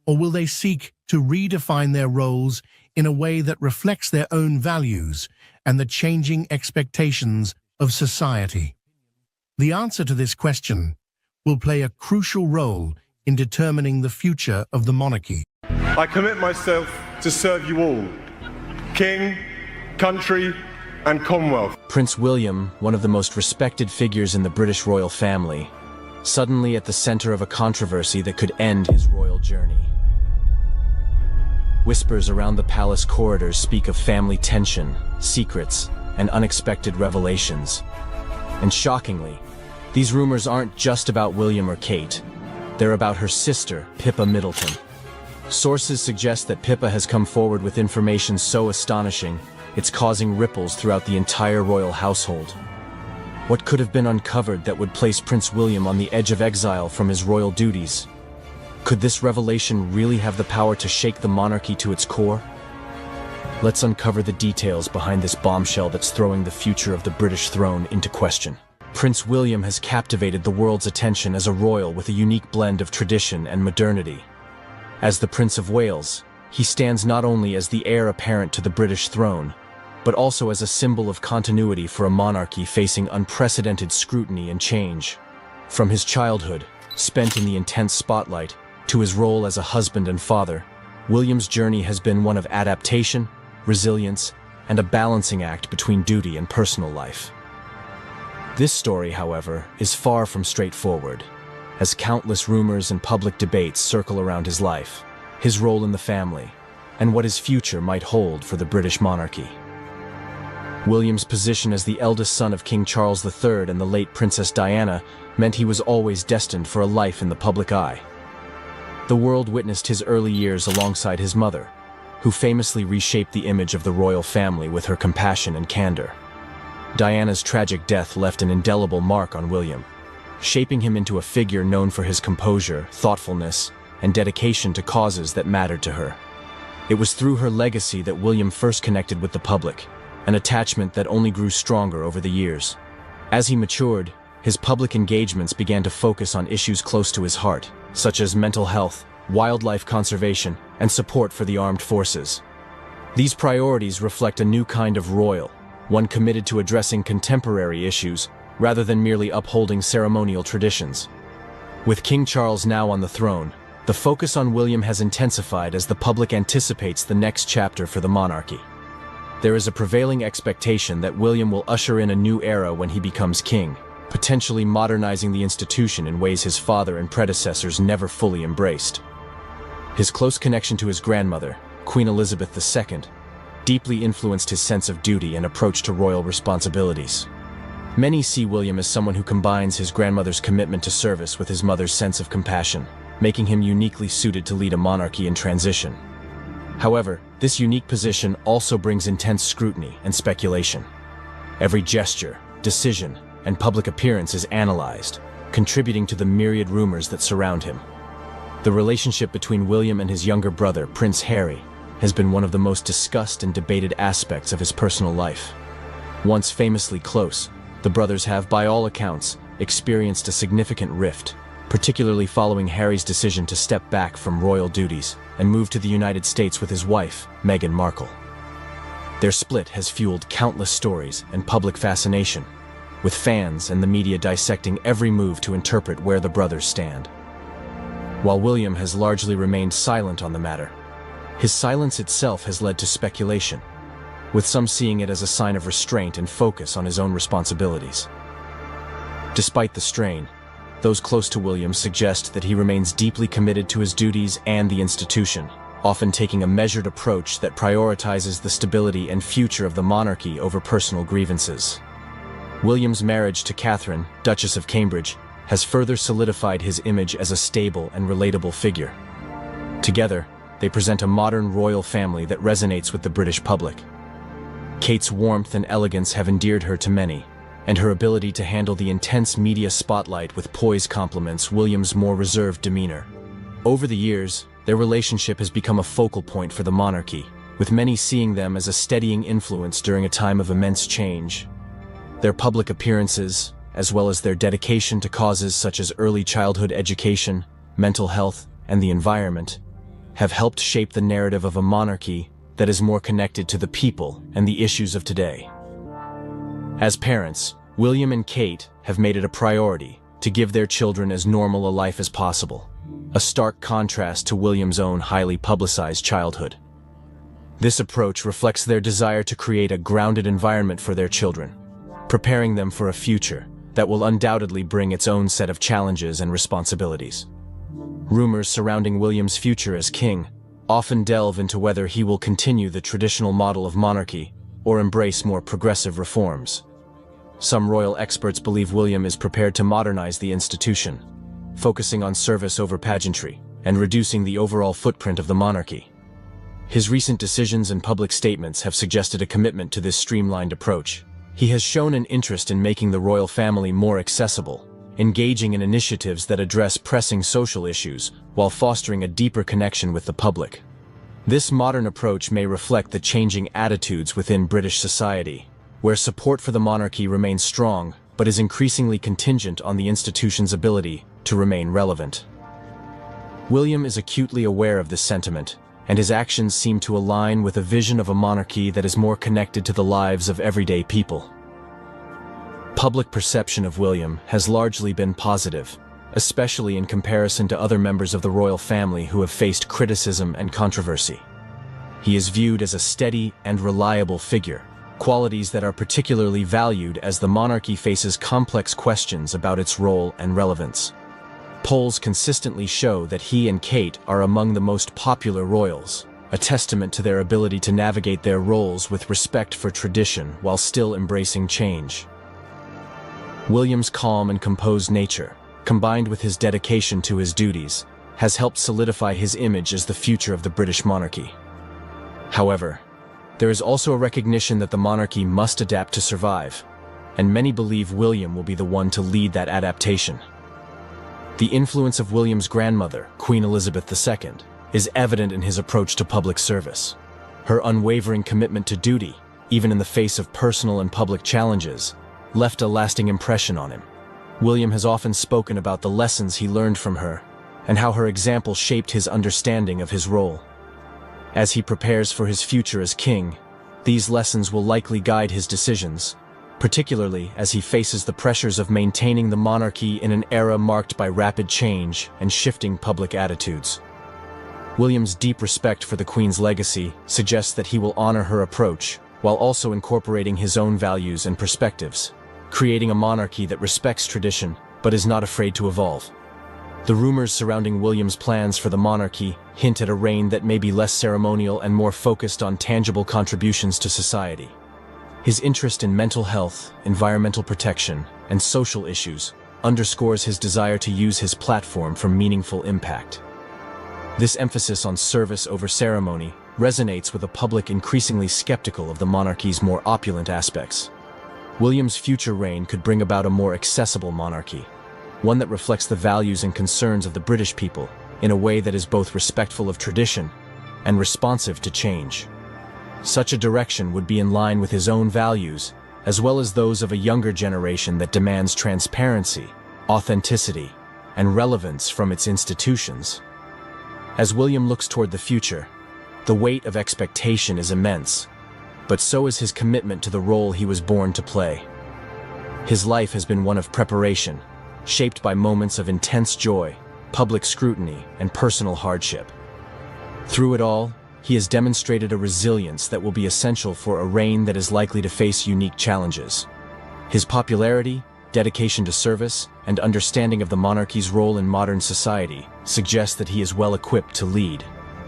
or will they seek to redefine their roles in a way that reflects their own values and the changing expectations of society? The answer to this question will play a crucial role in determining the future of the monarchy. I commit myself to serve you all, King, country, and Commonwealth. Prince William, one of the most respected figures in the British royal family, suddenly at the center of a controversy that could end his royal journey. Whispers around the palace corridors speak of family tension, secrets, and unexpected revelations. And shockingly, these rumors aren't just about William or Kate. They're about her sister, Pippa Middleton. Sources suggest that Pippa has come forward with information so astonishing, it's causing ripples throughout the entire royal household. What could have been uncovered that would place Prince William on the edge of exile from his royal duties? Could this revelation really have the power to shake the monarchy to its core? Let's uncover the details behind this bombshell that's throwing the future of the British throne into question. Prince William has captivated the world's attention as a royal with a unique blend of tradition and modernity. As the Prince of Wales, he stands not only as the heir apparent to the British throne, but also as a symbol of continuity for a monarchy facing unprecedented scrutiny and change. From his childhood, spent in the intense spotlight, to his role as a husband and father, William's journey has been one of adaptation, resilience, and a balancing act between duty and personal life. This story, however, is far from straightforward, as countless rumors and public debates circle around his life, his role in the family, and what his future might hold for the British monarchy. William's position as the eldest son of King Charles III and the late Princess Diana meant he was always destined for a life in the public eye. The world witnessed his early years alongside his mother, who famously reshaped the image of the royal family with her compassion and candor. Diana's tragic death left an indelible mark on William, shaping him into a figure known for his composure, thoughtfulness, and dedication to causes that mattered to her. It was through her legacy that William first connected with the public, an attachment that only grew stronger over the years. As he matured, his public engagements began to focus on issues close to his heart, such as mental health, wildlife conservation, and support for the armed forces. These priorities reflect a new kind of royal, one committed to addressing contemporary issues rather than merely upholding ceremonial traditions. With King Charles now on the throne, the focus on William has intensified as the public anticipates the next chapter for the monarchy. There is a prevailing expectation that William will usher in a new era when he becomes king, potentially modernizing the institution in ways his father and predecessors never fully embraced. His close connection to his grandmother, Queen Elizabeth II, deeply influenced his sense of duty and approach to royal responsibilities. Many see William as someone who combines his grandmother's commitment to service with his mother's sense of compassion, making him uniquely suited to lead a monarchy in transition. However, this unique position also brings intense scrutiny and speculation. Every gesture, decision, and public appearance is analyzed, contributing to the myriad rumors that surround him. The relationship between William and his younger brother, Prince Harry, has been one of the most discussed and debated aspects of his personal life. Once famously close, the brothers have, by all accounts, experienced a significant rift, particularly following Harry's decision to step back from royal duties and move to the United States with his wife, Meghan Markle. Their split has fueled countless stories and public fascination, with fans and the media dissecting every move to interpret where the brothers stand. While William has largely remained silent on the matter, his silence itself has led to speculation, with some seeing it as a sign of restraint and focus on his own responsibilities. Despite the strain, those close to William suggest that he remains deeply committed to his duties and the institution, often taking a measured approach that prioritizes the stability and future of the monarchy over personal grievances. William's marriage to Catherine, Duchess of Cambridge, has further solidified his image as a stable and relatable figure. Together, they present a modern royal family that resonates with the British public. Kate's warmth and elegance have endeared her to many, and her ability to handle the intense media spotlight with poise complements William's more reserved demeanor. Over the years, their relationship has become a focal point for the monarchy, with many seeing them as a steadying influence during a time of immense change. Their public appearances, as well as their dedication to causes such as early childhood education, mental health, and the environment, have helped shape the narrative of a monarchy that is more connected to the people and the issues of today. As parents, William and Kate have made it a priority to give their children as normal a life as possible, a stark contrast to William's own highly publicized childhood. This approach reflects their desire to create a grounded environment for their children, preparing them for a future that will undoubtedly bring its own set of challenges and responsibilities. Rumors surrounding William's future as king often delve into whether he will continue the traditional model of monarchy or embrace more progressive reforms. Some royal experts believe William is prepared to modernize the institution, focusing on service over pageantry and reducing the overall footprint of the monarchy. His recent decisions and public statements have suggested a commitment to this streamlined approach. He has shown an interest in making the royal family more accessible, engaging in initiatives that address pressing social issues while fostering a deeper connection with the public. This modern approach may reflect the changing attitudes within British society, where support for the monarchy remains strong but is increasingly contingent on the institution's ability to remain relevant. William is acutely aware of this sentiment, and his actions seem to align with a vision of a monarchy that is more connected to the lives of everyday people. Public perception of William has largely been positive, especially in comparison to other members of the royal family who have faced criticism and controversy. He is viewed as a steady and reliable figure, qualities that are particularly valued as the monarchy faces complex questions about its role and relevance. Polls consistently show that he and Kate are among the most popular royals, a testament to their ability to navigate their roles with respect for tradition while still embracing change. William's calm and composed nature, combined with his dedication to his duties, has helped solidify his image as the future of the British monarchy. However, there is also a recognition that the monarchy must adapt to survive, and many believe William will be the one to lead that adaptation. The influence of William's grandmother, Queen Elizabeth II, is evident in his approach to public service. Her unwavering commitment to duty, even in the face of personal and public challenges, left a lasting impression on him. William has often spoken about the lessons he learned from her, and how her example shaped his understanding of his role. As he prepares for his future as king, these lessons will likely guide his decisions, particularly as he faces the pressures of maintaining the monarchy in an era marked by rapid change and shifting public attitudes. William's deep respect for the Queen's legacy suggests that he will honor her approach, while also incorporating his own values and perspectives, creating a monarchy that respects tradition but is not afraid to evolve. The rumors surrounding William's plans for the monarchy hint at a reign that may be less ceremonial and more focused on tangible contributions to society. His interest in mental health, environmental protection, and social issues underscores his desire to use his platform for meaningful impact. This emphasis on service over ceremony resonates with a public increasingly skeptical of the monarchy's more opulent aspects. William's future reign could bring about a more accessible monarchy, one that reflects the values and concerns of the British people in a way that is both respectful of tradition and responsive to change. Such a direction would be in line with his own values, as well as those of a younger generation that demands transparency, authenticity, and relevance from its institutions. As William looks toward the future, the weight of expectation is immense, but so is his commitment to the role he was born to play. His life has been one of preparation, shaped by moments of intense joy, public scrutiny, and personal hardship. Through it all, he has demonstrated a resilience that will be essential for a reign that is likely to face unique challenges. His popularity, dedication to service, and understanding of the monarchy's role in modern society suggest that he is well equipped to lead.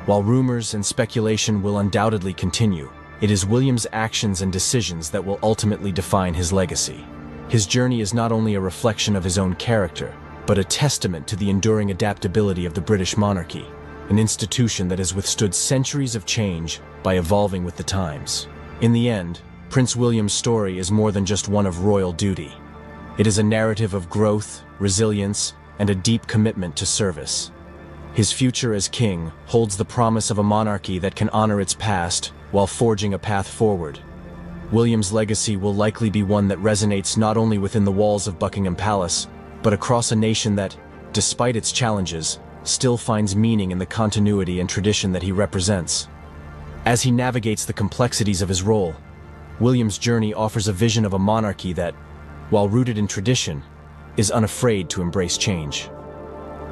While rumors and speculation will undoubtedly continue, it is William's actions and decisions that will ultimately define his legacy. His journey is not only a reflection of his own character, but a testament to the enduring adaptability of the British monarchy, an institution that has withstood centuries of change by evolving with the times. In the end, Prince William's story is more than just one of royal duty. It is a narrative of growth, resilience, and a deep commitment to service. His future as king holds the promise of a monarchy that can honor its past while forging a path forward. William's legacy will likely be one that resonates not only within the walls of Buckingham Palace, but across a nation that, despite its challenges, still finds meaning in the continuity and tradition that he represents. As he navigates the complexities of his role, William's journey offers a vision of a monarchy that, while rooted in tradition, is unafraid to embrace change.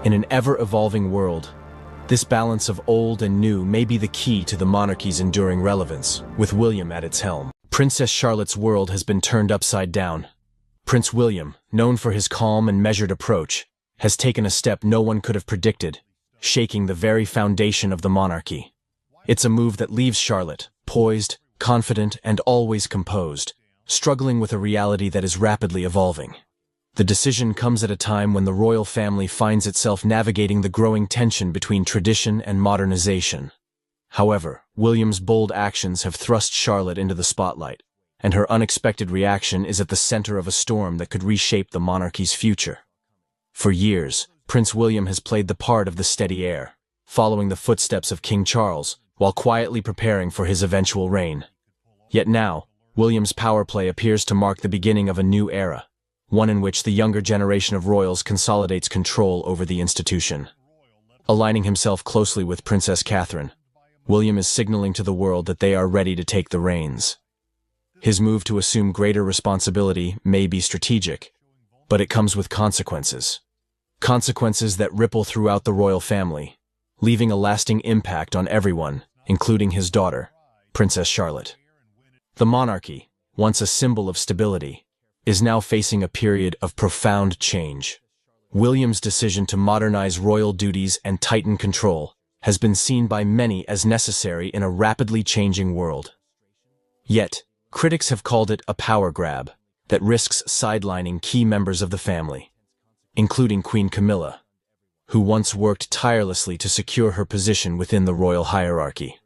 In an ever-evolving world, this balance of old and new may be the key to the monarchy's enduring relevance, with William at its helm. Princess Charlotte's world has been turned upside down. Prince William, known for his calm and measured approach, has taken a step no one could have predicted, shaking the very foundation of the monarchy. It's a move that leaves Charlotte, poised, confident, and always composed, struggling with a reality that is rapidly evolving. The decision comes at a time when the royal family finds itself navigating the growing tension between tradition and modernization. However, William's bold actions have thrust Charlotte into the spotlight, and her unexpected reaction is at the center of a storm that could reshape the monarchy's future. For years, Prince William has played the part of the steady heir, following the footsteps of King Charles, while quietly preparing for his eventual reign. Yet now, William's power play appears to mark the beginning of a new era, one in which the younger generation of royals consolidates control over the institution. Aligning himself closely with Princess Catherine, William is signaling to the world that they are ready to take the reins. His move to assume greater responsibility may be strategic, but it comes with consequences. Consequences that ripple throughout the royal family, leaving a lasting impact on everyone, including his daughter, Princess Charlotte. The monarchy, once a symbol of stability, is now facing a period of profound change. William's decision to modernize royal duties and tighten control has been seen by many as necessary in a rapidly changing world. Yet, critics have called it a power grab that risks sidelining key members of the family, including Queen Camilla, who once worked tirelessly to secure her position within the royal hierarchy.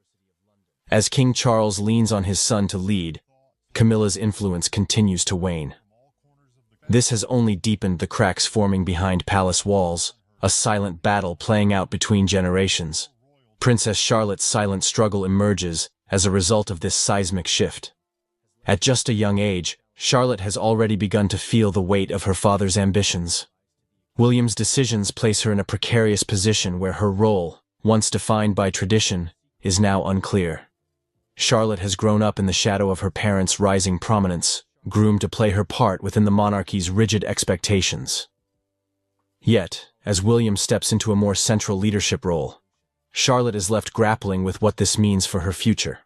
As King Charles leans on his son to lead, Camilla's influence continues to wane. This has only deepened the cracks forming behind palace walls, a silent battle playing out between generations. Princess Charlotte's silent struggle emerges as a result of this seismic shift. At just a young age, Charlotte has already begun to feel the weight of her father's ambitions. William's decisions place her in a precarious position where her role, once defined by tradition, is now unclear. Charlotte has grown up in the shadow of her parents' rising prominence, groomed to play her part within the monarchy's rigid expectations. Yet, as William steps into a more central leadership role, Charlotte is left grappling with what this means for her future.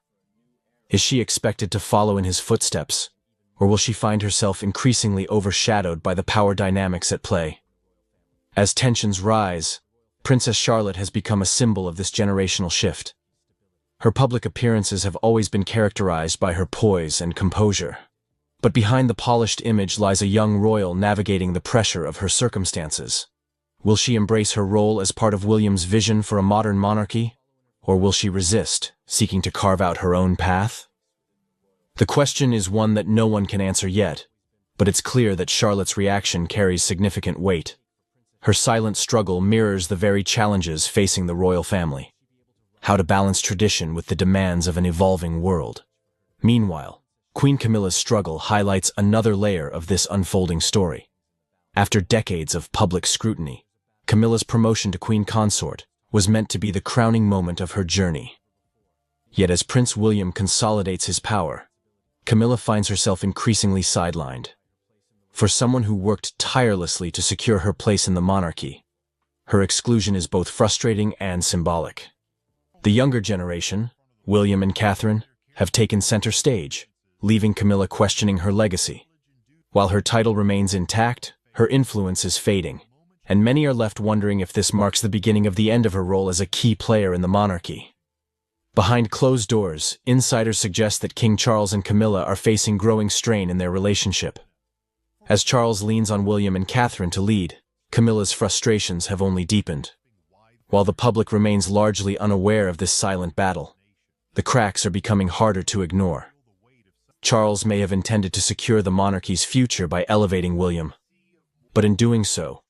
Is she expected to follow in his footsteps, or will she find herself increasingly overshadowed by the power dynamics at play? As tensions rise, Princess Charlotte has become a symbol of this generational shift. Her public appearances have always been characterized by her poise and composure. But behind the polished image lies a young royal navigating the pressure of her circumstances. Will she embrace her role as part of William's vision for a modern monarchy, or will she resist, seeking to carve out her own path? The question is one that no one can answer yet, but it's clear that Charlotte's reaction carries significant weight. Her silent struggle mirrors the very challenges facing the royal family. How to balance tradition with the demands of an evolving world. Meanwhile, Queen Camilla's struggle highlights another layer of this unfolding story. After decades of public scrutiny, Camilla's promotion to Queen Consort was meant to be the crowning moment of her journey. Yet as Prince William consolidates his power, Camilla finds herself increasingly sidelined. For someone who worked tirelessly to secure her place in the monarchy, her exclusion is both frustrating and symbolic. The younger generation, William and Catherine, have taken center stage, leaving Camilla questioning her legacy. While her title remains intact, her influence is fading, and many are left wondering if this marks the beginning of the end of her role as a key player in the monarchy. Behind closed doors, insiders suggest that King Charles and Camilla are facing growing strain in their relationship. As Charles leans on William and Catherine to lead, Camilla's frustrations have only deepened. While the public remains largely unaware of this silent battle, the cracks are becoming harder to ignore. Charles may have intended to secure the monarchy's future by elevating William, but in doing so,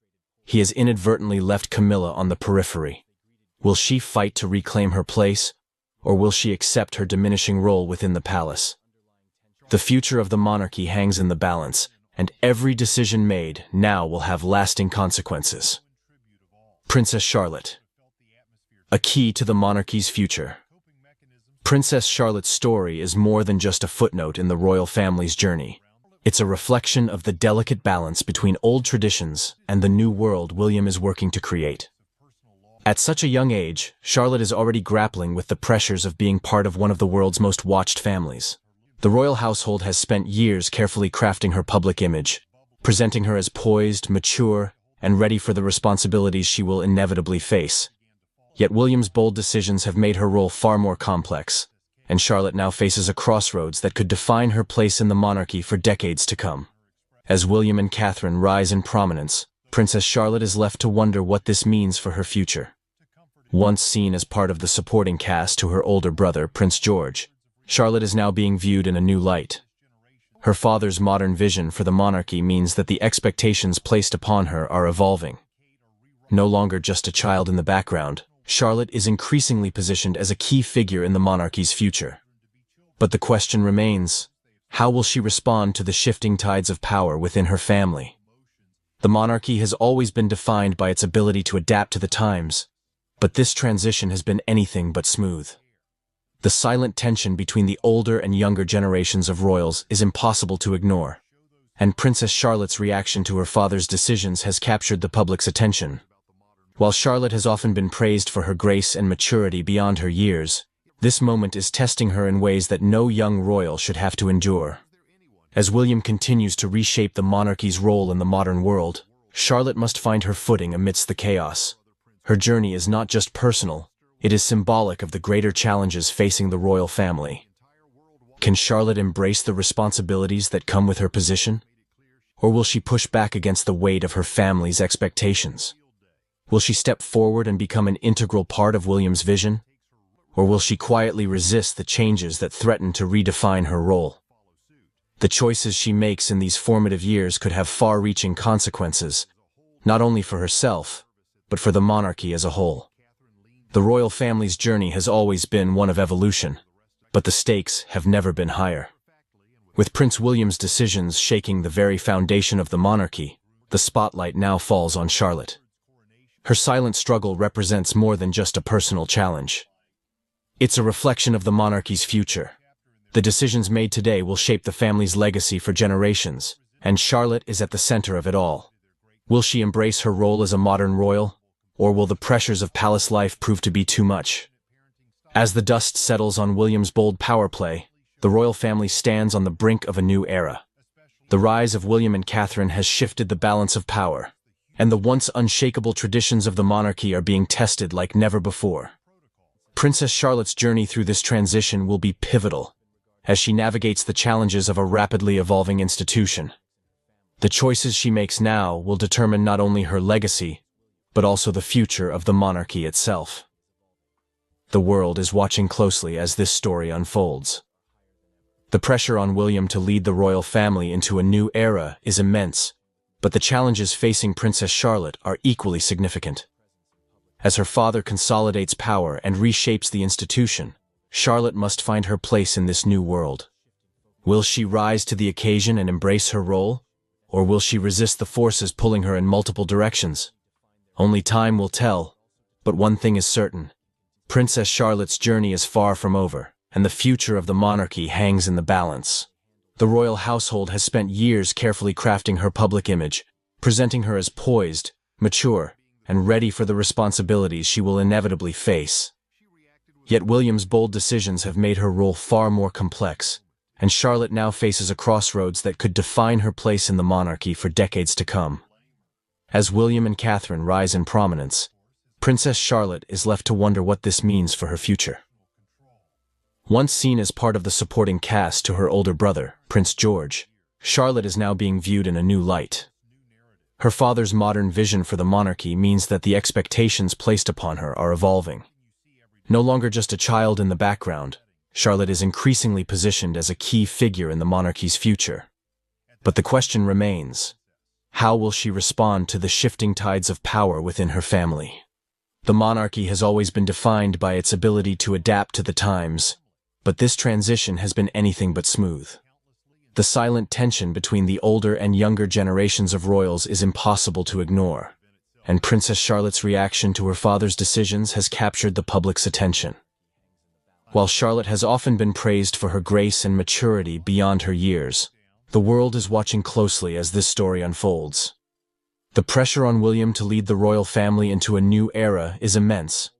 he has inadvertently left Camilla on the periphery. Will she fight to reclaim her place, or will she accept her diminishing role within the palace? The future of the monarchy hangs in the balance, and every decision made now will have lasting consequences. Princess Charlotte, a key to the monarchy's future. Princess Charlotte's story is more than just a footnote in the royal family's journey. It's a reflection of the delicate balance between old traditions and the new world William is working to create. At such a young age, Charlotte is already grappling with the pressures of being part of one of the world's most watched families. The royal household has spent years carefully crafting her public image, presenting her as poised, mature, and ready for the responsibilities she will inevitably face. Yet William's bold decisions have made her role far more complex, and Charlotte now faces a crossroads that could define her place in the monarchy for decades to come. As William and Catherine rise in prominence, Princess Charlotte is left to wonder what this means for her future. Once seen as part of the supporting cast to her older brother, Prince George, Charlotte is now being viewed in a new light. Her father's modern vision for the monarchy means that the expectations placed upon her are evolving. No longer just a child in the background, Charlotte is increasingly positioned as a key figure in the monarchy's future. But the question remains, how will she respond to the shifting tides of power within her family? The monarchy has always been defined by its ability to adapt to the times, but this transition has been anything but smooth. The silent tension between the older and younger generations of royals is impossible to ignore, and Princess Charlotte's reaction to her father's decisions has captured the public's attention. While Charlotte has often been praised for her grace and maturity beyond her years, this moment is testing her in ways that no young royal should have to endure. As William continues to reshape the monarchy's role in the modern world, Charlotte must find her footing amidst the chaos. Her journey is not just personal, it is symbolic of the greater challenges facing the royal family. Can Charlotte embrace the responsibilities that come with her position? Or will she push back against the weight of her family's expectations? Will she step forward and become an integral part of William's vision? Or will she quietly resist the changes that threaten to redefine her role? The choices she makes in these formative years could have far-reaching consequences, not only for herself, but for the monarchy as a whole. The royal family's journey has always been one of evolution, but the stakes have never been higher. With Prince William's decisions shaking the very foundation of the monarchy, the spotlight now falls on Charlotte. Her silent struggle represents more than just a personal challenge. It's a reflection of the monarchy's future. The decisions made today will shape the family's legacy for generations, and Charlotte is at the center of it all. Will she embrace her role as a modern royal, or will the pressures of palace life prove to be too much? As the dust settles on William's bold power play, the royal family stands on the brink of a new era. The rise of William and Catherine has shifted the balance of power, and the once unshakable traditions of the monarchy are being tested like never before. Princess Charlotte's journey through this transition will be pivotal, as she navigates the challenges of a rapidly evolving institution. The choices she makes now will determine not only her legacy, but also the future of the monarchy itself. The world is watching closely as this story unfolds. The pressure on William to lead the royal family into a new era is immense, but the challenges facing Princess Charlotte are equally significant. As her father consolidates power and reshapes the institution, Charlotte must find her place in this new world. Will she rise to the occasion and embrace her role, or will she resist the forces pulling her in multiple directions? Only time will tell, but one thing is certain. Princess Charlotte's journey is far from over, and the future of the monarchy hangs in the balance. The royal household has spent years carefully crafting her public image, presenting her as poised, mature, and ready for the responsibilities she will inevitably face. Yet William's bold decisions have made her role far more complex, and Charlotte now faces a crossroads that could define her place in the monarchy for decades to come. As William and Catherine rise in prominence, Princess Charlotte is left to wonder what this means for her future. Once seen as part of the supporting cast to her older brother, Prince George, Charlotte is now being viewed in a new light. Her father's modern vision for the monarchy means that the expectations placed upon her are evolving. No longer just a child in the background, Charlotte is increasingly positioned as a key figure in the monarchy's future. But the question remains, how will she respond to the shifting tides of power within her family? The monarchy has always been defined by its ability to adapt to the times, but this transition has been anything but smooth. The silent tension between the older and younger generations of royals is impossible to ignore, and Princess Charlotte's reaction to her father's decisions has captured the public's attention. While Charlotte has often been praised for her grace and maturity beyond her years, the world is watching closely as this story unfolds. The pressure on William to lead the royal family into a new era is immense,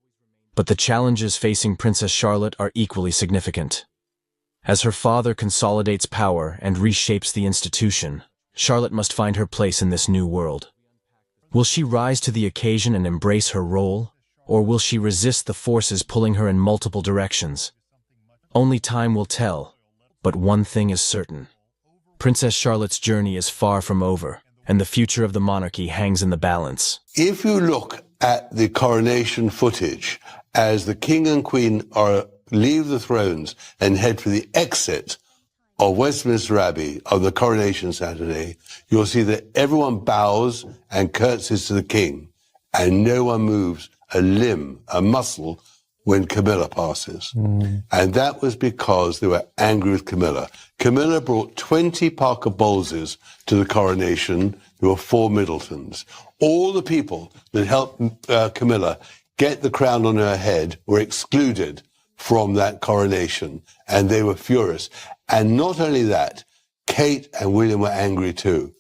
but the challenges facing Princess Charlotte are equally significant. As her father consolidates power and reshapes the institution, Charlotte must find her place in this new world. Will she rise to the occasion and embrace her role, or will she resist the forces pulling her in multiple directions? Only time will tell, but one thing is certain. Princess Charlotte's journey is far from over, and the future of the monarchy hangs in the balance. If you look at the coronation footage as the King and Queen leave the thrones and head for the exit of Westminster Abbey on the coronation Saturday, you'll see that everyone bows and curtsies to the King, and no one moves a limb, a muscle, when Camilla passes. And that was because they were angry with Camilla. Camilla brought 20 Parker Bowleses to the coronation. There were 4 Middletons. All the people that helped Camilla get the crown on her head were excluded from that coronation, and they were furious. And not only that, Kate and William were angry too.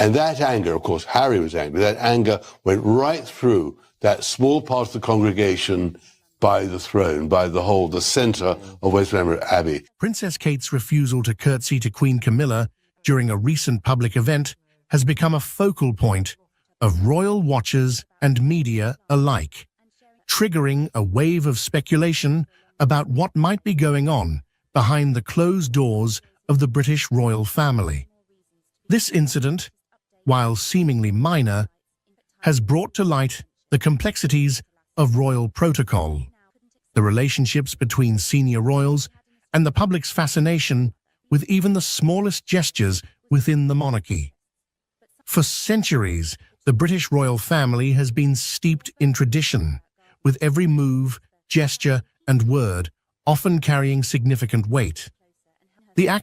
And that anger, of course, Harry was angry, that anger went right through that small part of the congregation by the throne, by the centre of Westminster Abbey. Princess Kate's refusal to curtsy to Queen Camilla during a recent public event has become a focal point of royal watchers and media alike, triggering a wave of speculation about what might be going on behind the closed doors of the British royal family. This incident, while seemingly minor, has brought to light the complexities of royal protocol, the relationships between senior royals, and the public's fascination with even the smallest gestures within the monarchy. For centuries, the British royal family has been steeped in tradition, with every move, gesture, and word often carrying significant weight. The act